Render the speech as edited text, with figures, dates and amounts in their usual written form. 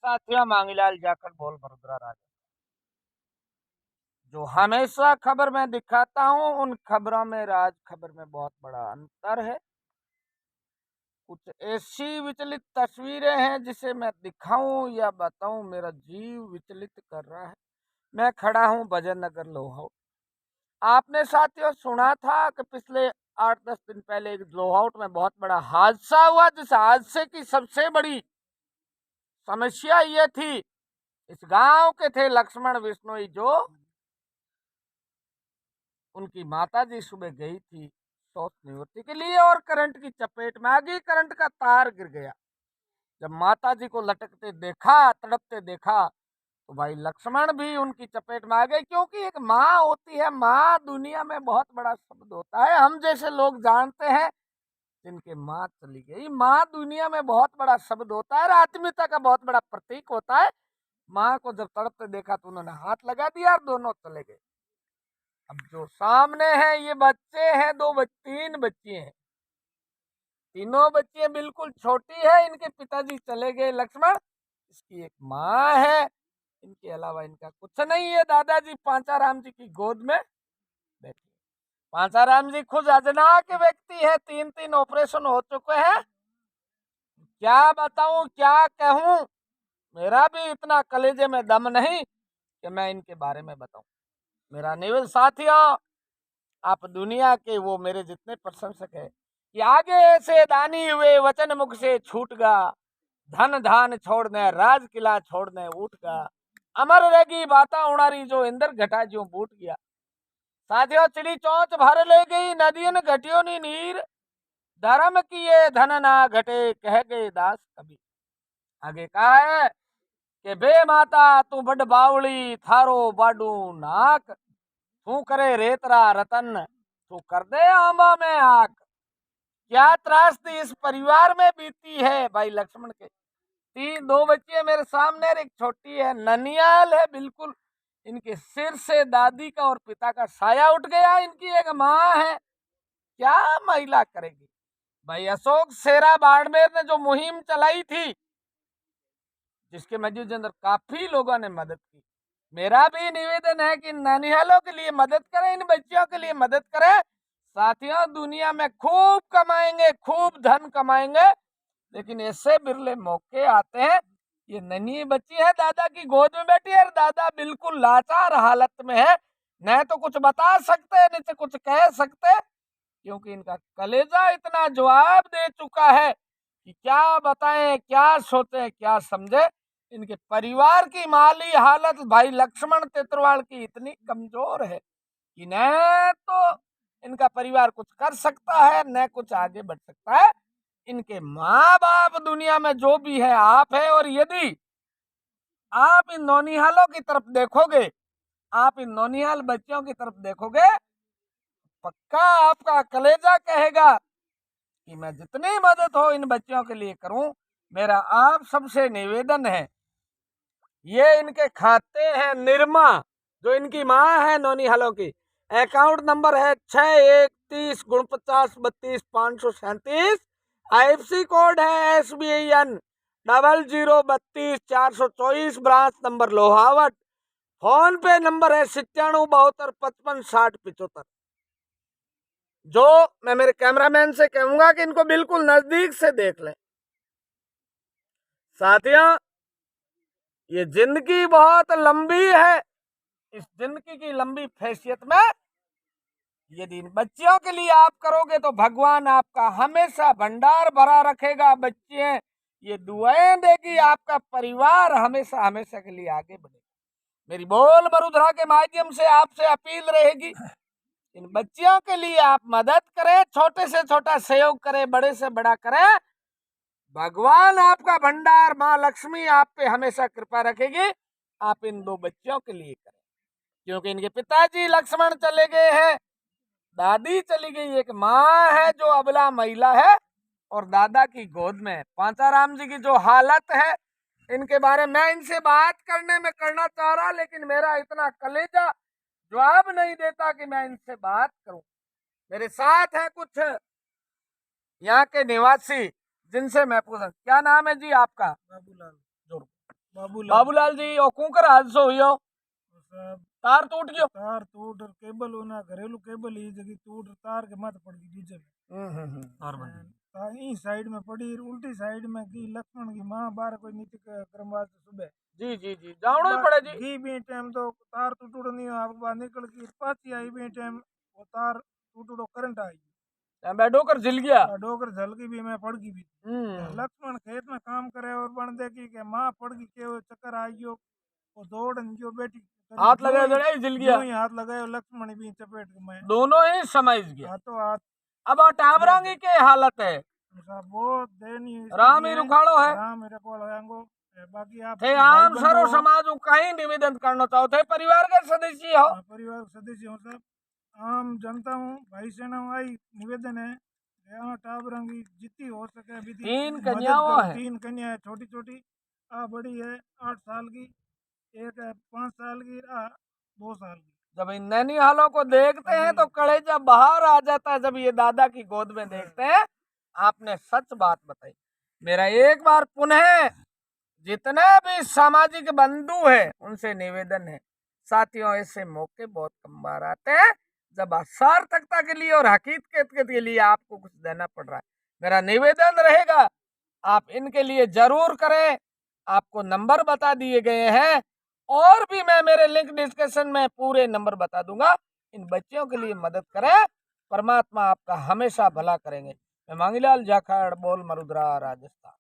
साथियों, मांगीलाल जाखड़ बोल, बड़ोदरा राजा। जो हमेशा खबर में दिखाता हूँ, उन खबरों में राज खबर में बहुत बड़ा अंतर है। कुछ ऐसी विचलित तस्वीरें हैं जिसे मैं दिखाऊं या बताऊं, मेरा जीव विचलित कर रहा है। मैं खड़ा हूं भजन नगर लोहाउट। आपने साथियों सुना था कि पिछले 8-10 दिन पहले एक लोहाउट में बहुत बड़ा हादसा हुआ, जिस हादसे की सबसे बड़ी समस्या ये थी, इस गांव के थे लक्ष्मण बिश्नोई, जो उनकी माता जी सुबह गई थी शौच निवृत्ति के लिए और करंट की चपेट में आ गई। करंट का तार गिर गया। जब माता जी को लटकते देखा, तड़पते देखा, तो भाई लक्ष्मण भी उनकी चपेट में आ गए। क्योंकि एक माँ होती है, माँ दुनिया में बहुत बड़ा शब्द होता है। हम जैसे लोग जानते हैं जिनके माँ चली गई। माँ दुनिया में बहुत बड़ा शब्द होता है और आत्मीयता का बहुत बड़ा प्रतीक होता है। माँ को जब तड़पते देखा तो उन्होंने हाथ लगा दिया और दोनों चले गए। अब जो सामने है ये बच्चे हैं, तीन बच्चे हैं। तीनों बच्चियां बिल्कुल छोटी है। इनके पिताजी चले गए लक्ष्मण। इसकी एक माँ है, इनके अलावा इनका कुछ नहीं है। दादाजी पांचाराम जी की गोद में बैठे। पांचाराम जी खुद अजना के व्यक्ति है, 3-3 ऑपरेशन हो चुके हैं। क्या बताऊं, क्या कहूं, मेरा भी इतना कलेजे में दम नहीं कि मैं इनके बारे में बताऊं। मेरा निवेदन साथियों, आप दुनिया के वो मेरे जितने प्रशंसक है कि आगे से दानी हुए वचन मुख से छूट गा, धन धान छोड़ने राज किला छोड़ने उठ गा, अमर रहेगी बाता उड़ारी जो इंदर घटा जो बूट गया। साथियों, चिड़ी चौंच भर ले गई नदियन घटियो नी नीर, धर्म की ये धन ना घटे कह गए दास कबीर। आगे कहा है कि बे माता तू बड़ बावली थारो बाडू नाक, तू करे रेतरा रतन तू कर दे आंबा में आग। क्या त्रासदी इस परिवार में बीती है भाई लक्ष्मण के। दो बच्चे मेरे सामने, एक छोटी है, ननियाल है बिल्कुल। इनके सिर से दादी का और पिता का साया उठ गया। इनकी एक माँ है, क्या महिला करेगी भाई। अशोक सेरा बाड़मेर ने जो मुहिम चलाई थी, जिसके मौजूद अंदर काफी लोगों ने मदद की। मेरा भी निवेदन है कि ननिहालों के लिए मदद करें, इन बच्चियों के लिए मदद करें। साथियों, दुनिया में खूब कमाएंगे, खूब धन कमाएंगे, लेकिन ऐसे बिरले मौके आते हैं। ये नन्ही बच्ची है, दादा की गोद में बैठी है और दादा बिल्कुल लाचार हालत में है। न तो कुछ बता सकते, न तो कुछ कह सकते, क्योंकि इनका कलेजा इतना जवाब दे चुका है कि क्या बताएं, क्या सोचे, क्या समझे। इनके परिवार की माली हालत भाई लक्ष्मण तेतरवाल की इतनी कमजोर है कि न तो इनका परिवार कुछ कर सकता है, न कुछ आगे बढ़ सकता है। इनके माँ बाप दुनिया में जो भी है आप है। और यदि आप इन नौनिहालों की तरफ देखोगे, आप इन नौनिहाल बच्चों की तरफ देखोगे, पक्का आपका कलेजा कहेगा कि मैं जितनी मदद हो इन बच्चों के लिए करूं। मेरा आप सबसे निवेदन है, ये इनके खाते हैं निर्मा, जो इनकी माँ है नौनिहालों की। अकाउंट नंबर है 6130492537। IFC कोड है SBIN 0032 424, branch number Lohawat. Phone पे नंबर है 9772556075। जो मैं मेरे कैमरामैन से कहूंगा कि इनको बिल्कुल नजदीक से देख लें। साथियों, ये जिंदगी बहुत लंबी है। इस जिंदगी की लंबी फैसियत में यदि इन बच्चियों के लिए आप करोगे तो भगवान आपका हमेशा भंडार भरा रखेगा। बच्चे ये दुआएं देगी, आपका परिवार हमेशा हमेशा के लिए आगे बढ़ेगा। मेरी बोल बड़ोदरा के माध्यम से आपसे अपील रहेगी, इन बच्चियों के लिए आप मदद करें, छोटे से छोटा सहयोग करें, बड़े से बड़ा करें। भगवान आपका भंडार, माँ लक्ष्मी आप पे हमेशा कृपा रखेगी। आप इन दो बच्चियों के लिए करें, क्योंकि इनके पिताजी लक्ष्मण चले गए हैं, दादी चली गई, एक माँ है जो अबला महिला है और दादा की गोद में। पांचाराम जी की जो हालत है, इनके बारे में मैं इनसे बात करना चाह रहा, लेकिन मेरा इतना कलेजा जवाब नहीं देता कि मैं इनसे बात करूं। मेरे साथ है कुछ यहाँ के निवासी, जिनसे मैं पूछा, क्या नाम है जी आपका? बाबूलाल। बाबूलाल जी ओ कुकर हादसो हुयो, साहब तार टूट गयो। तार टूट और केबल होना घरेलू केबल ही जगह टूट तार के मत पड़ गई डीजल ई साइड में पड़ी उल्टी साइड में की लक्ष्मण की माँ बार कोई नीति क्रमवार सुबह जी जी जी जावड़ो ही पड़े जी। घी भी टाइम तो तार टूट नहीं आप बाहर निकल की पाची आई भी टाइम वो तार टूटो करंट आई डोकर झिल गया, डोकर झलकी भी मैं पड़ गई भी लक्ष्मण खेत में काम करे और बन देखी के माँ पड़ गई के चक्कर आ गयो वो दौड़ जो बेटी हाथ लगाए जड़ा ही झिल गया, हाथ लगाए लक्ष्मण भी चपेट में दोनों ही समझ गया। हाथों हाथ अब टाबरांगी के हालत है बहुत दयनीय राम ही रुखाड़ो है। राम बाकी आप थे आम सरो समाज कहीं निवेदन करना चाहो थे परिवार के सदस्य हो, परिवार सदस्य हो सब आम जनता हूँ भाई सेना आई निवेदन है टाबरंगी जितनी हो सके अभी 3 कन्याओं है, 3 कन्या है छोटी छोटी आ बड़ी है 8 साल की एक है 5 साल की 2 साल की। जब इन नैनीहालों को देखते हैं तो कलेजा बाहर आ जाता है जब ये दादा की गोद में देखते हैं। आपने सच बात बताई। मेरा एक बार पुनः जितने भी सामाजिक बंधु है उनसे निवेदन है साथियों ऐसे मौके बहुत कम बार आते हैं जब सार्थकता के लिए और हकीकत के लिए आपको कुछ देना पड़ रहा है। मेरा निवेदन रहेगा आप इनके लिए जरूर करें। आपको नंबर बता दिए गए हैं और भी मैं मेरे लिंक डिस्कशन में पूरे नंबर बता दूंगा। इन बच्चियों के लिए मदद करें, परमात्मा आपका हमेशा भला करेंगे। मैं मांगीलाल जाखड़ बोल मरुद्रा राजस्थान।